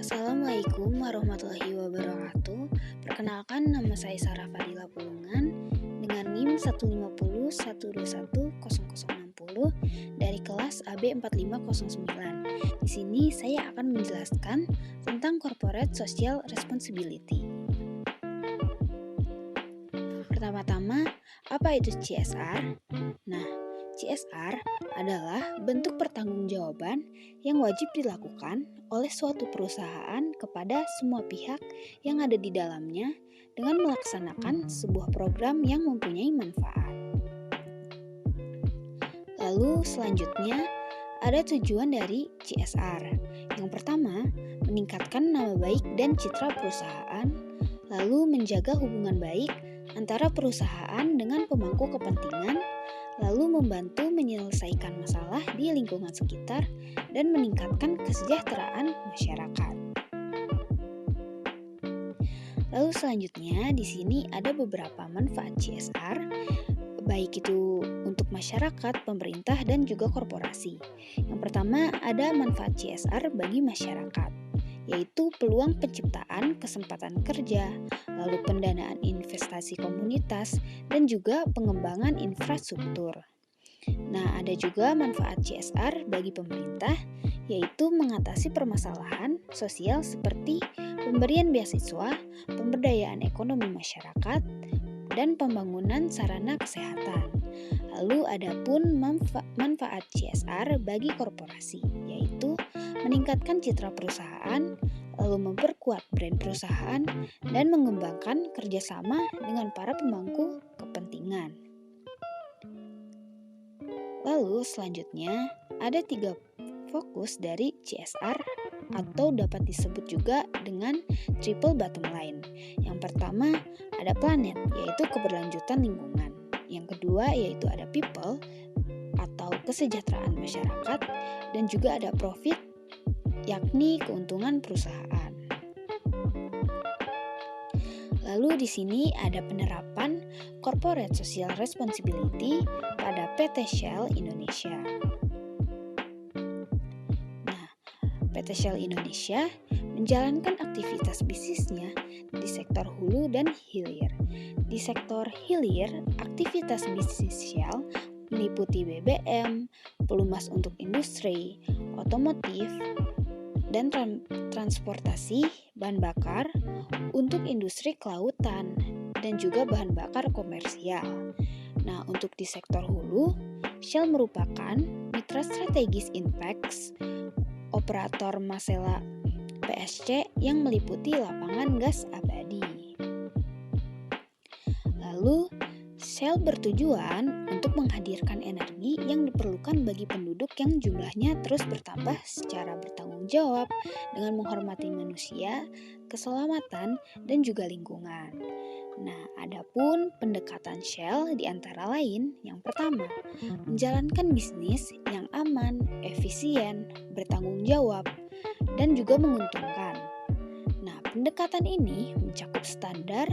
Assalamualaikum warahmatullahi wabarakatuh. Perkenalkan, nama saya Sarah Fadila Pulungan dengan NIM 150121060 dari kelas AB 4509. Di sini saya akan menjelaskan tentang Corporate Social Responsibility. Pertama-tama, apa itu CSR? Nah, CSR adalah bentuk pertanggungjawaban yang wajib dilakukan oleh suatu perusahaan kepada semua pihak yang ada di dalamnya dengan melaksanakan sebuah program yang mempunyai manfaat. Lalu selanjutnya ada tujuan dari CSR. Yang pertama, meningkatkan nama baik dan citra perusahaan, lalu menjaga hubungan baik antara perusahaan dengan pemangku kepentingan, lalu membantu menyelesaikan masalah di lingkungan sekitar dan meningkatkan kesejahteraan masyarakat. Lalu selanjutnya di sini ada beberapa manfaat CSR, baik itu untuk masyarakat, pemerintah, dan juga korporasi. Yang pertama ada manfaat CSR bagi masyarakat, yaitu peluang penciptaan kesempatan kerja, lalu pendanaan investasi komunitas, dan juga pengembangan infrastruktur. Nah, ada juga manfaat CSR bagi pemerintah, yaitu mengatasi permasalahan sosial seperti pemberian beasiswa, pemberdayaan ekonomi masyarakat, dan pembangunan sarana kesehatan. Lalu ada pun manfaat CSR bagi korporasi, yaitu meningkatkan citra perusahaan, lalu memperkuat brand perusahaan, dan mengembangkan kerjasama dengan para pemangku kepentingan. Lalu selanjutnya ada 3 fokus dari CSR atau dapat disebut juga dengan triple bottom line. Yang pertama ada planet, yaitu keberlanjutan lingkungan. Yang kedua yaitu ada people atau kesejahteraan masyarakat, dan juga ada profit, yakni keuntungan perusahaan. Lalu di sini ada penerapan Corporate Social Responsibility pada PT Shell Indonesia. Nah, PT Shell Indonesia menjalankan aktivitas bisnisnya di sektor hulu dan hilir. Di sektor hilir, aktivitas bisnis Shell meliputi BBM, pelumas untuk industri, otomotif, dan transportasi bahan bakar untuk industri kelautan dan juga bahan bakar komersial. Nah, untuk di sektor hulu, Shell merupakan mitra strategis Inpex, operator Masela PSC yang meliputi lapangan gas abadi. Lalu, Shell bertujuan untuk menghadirkan energi yang diperlukan bagi penduduk yang jumlahnya terus bertambah secara bertanggung jawab dengan menghormati manusia, keselamatan, dan juga lingkungan. Nah, adapun pendekatan Shell di antara lain, yang pertama, menjalankan bisnis yang aman, efisien, bertanggung jawab, dan juga menguntungkan. Nah, pendekatan ini mencakup standar,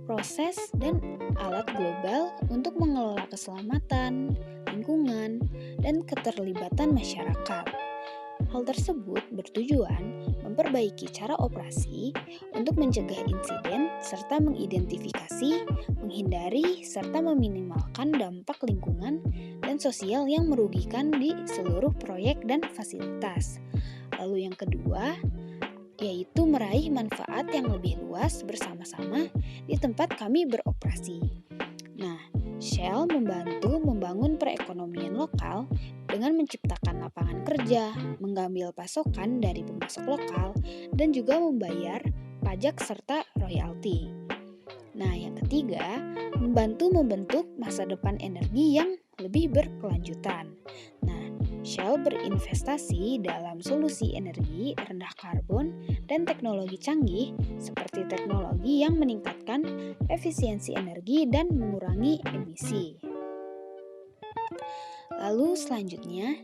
proses, dan alat global untuk mengelola keselamatan, lingkungan, dan keterlibatan masyarakat. Hal tersebut bertujuan memperbaiki cara operasi untuk mencegah insiden serta mengidentifikasi, menghindari, serta meminimalkan dampak lingkungan dan sosial yang merugikan di seluruh proyek dan fasilitas. Lalu yang kedua, yaitu meraih manfaat yang lebih luas bersama-sama di tempat kami beroperasi. Nah, Shell membantu membangun perekonomian lokal dengan menciptakan lapangan kerja, mengambil pasokan dari pemasok lokal, dan juga membayar pajak serta royalti. Nah, yang ketiga, membantu membentuk masa depan energi yang lebih berkelanjutan. Nah, Shell berinvestasi dalam solusi energi rendah karbon dan teknologi canggih seperti teknologi yang meningkatkan efisiensi energi dan mengurangi emisi. Lalu selanjutnya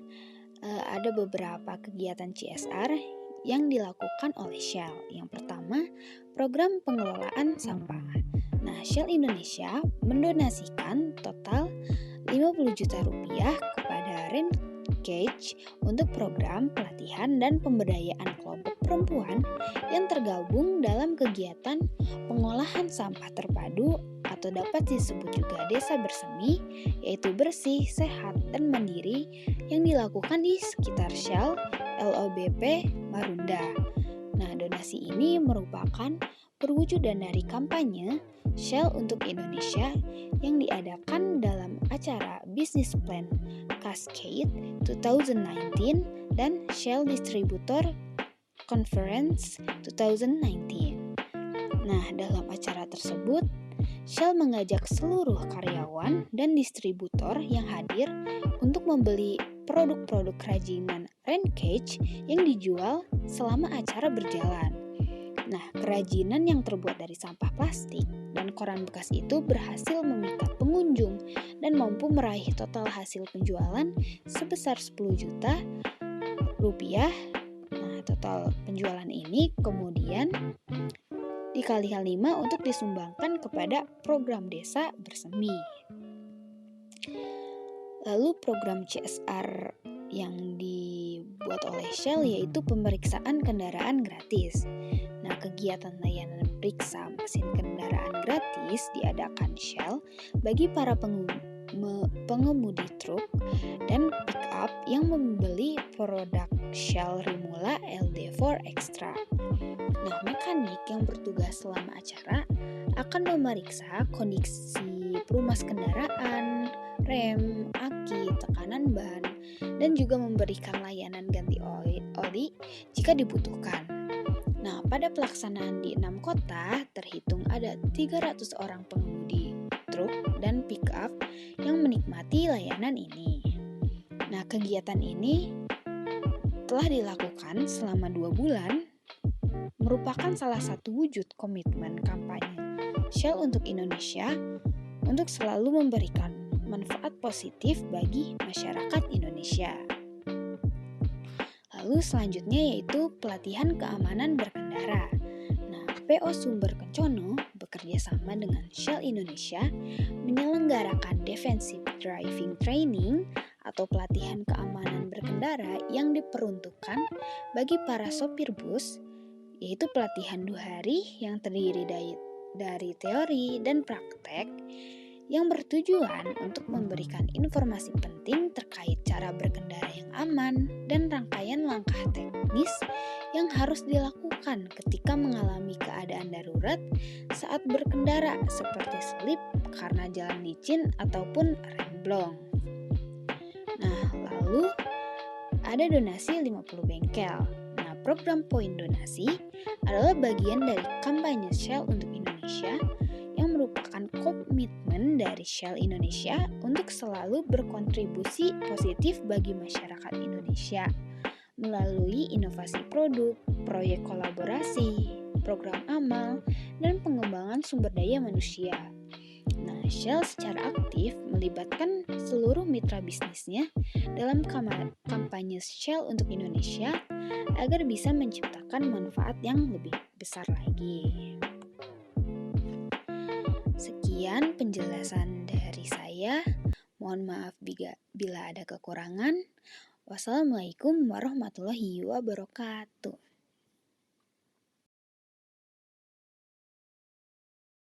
ada beberapa kegiatan CSR yang dilakukan oleh Shell. Yang pertama, program pengelolaan sampah. Nah, Shell Indonesia mendonasikan total 50 juta rupiah kepada Cage untuk program pelatihan dan pemberdayaan kelompok perempuan yang tergabung dalam kegiatan pengolahan sampah terpadu atau dapat disebut juga desa bersemi, yaitu bersih, sehat, dan mandiri yang dilakukan di sekitar Shell LOBP Marunda. Nah, donasi ini merupakan perwujudan dari kampanye Shell untuk Indonesia yang diadakan dalam acara Business Plan Cascade 2019 dan Shell Distributor Conference 2019. Nah, dalam acara tersebut, Shell mengajak seluruh karyawan dan distributor yang hadir untuk membeli produk-produk kerajinan Rancage yang dijual selama acara berjalan. Nah, kerajinan yang terbuat dari sampah plastik dan koran bekas itu berhasil memikat pengunjung dan mampu meraih total hasil penjualan sebesar 10 juta rupiah. Nah, total penjualan ini kemudian dikalikan 5 untuk disumbangkan kepada program desa bersemi. Lalu program CSR yang dibuat oleh Shell yaitu pemeriksaan kendaraan gratis. Nah, kegiatan layanan periksa mesin kendaraan gratis diadakan Shell bagi para pengemudi truk dan pick-up yang membeli produk Shell Rimula LD4 Extra. Nah, mekanik yang bertugas selama acara akan memeriksa kondisi perumas kendaraan, rem, aki, tekanan ban, dan juga memberikan layanan ganti oli jika dibutuhkan. Nah, pada pelaksanaan di 6 kota, terhitung ada 300 orang pengemudi truk dan pick-up yang menikmati layanan ini. Nah, kegiatan ini telah dilakukan selama 2 bulan, merupakan salah satu wujud komitmen kampanye Shell untuk Indonesia untuk selalu memberikan manfaat positif bagi masyarakat Indonesia. Lalu selanjutnya yaitu pelatihan keamanan berkendara. Nah, PO Sumber Kencono bekerja sama dengan Shell Indonesia menyelenggarakan Defensive Driving Training atau pelatihan keamanan berkendara yang diperuntukkan bagi para sopir bus, yaitu pelatihan 2 hari yang terdiri dari teori dan praktek yang bertujuan untuk memberikan informasi penting terkait cara berkendara yang aman dan rangkaian langkah teknis yang harus dilakukan ketika mengalami keadaan darurat saat berkendara seperti slip karena jalan licin ataupun remblong. Nah, lalu ada donasi 50 bengkel. Nah, program poin donasi adalah bagian dari kampanye Shell untuk Indonesia yang merupakan komitmen dari Shell Indonesia untuk selalu berkontribusi positif bagi masyarakat Indonesia melalui inovasi produk, proyek kolaborasi, program amal, dan pengembangan sumber daya manusia. Nah, Shell secara aktif melibatkan seluruh mitra bisnisnya dalam kampanye Shell untuk Indonesia agar bisa menciptakan manfaat yang lebih besar lagi. Sekian penjelasan dari saya. Mohon maaf bila ada kekurangan. Wassalamualaikum warahmatullahi wabarakatuh.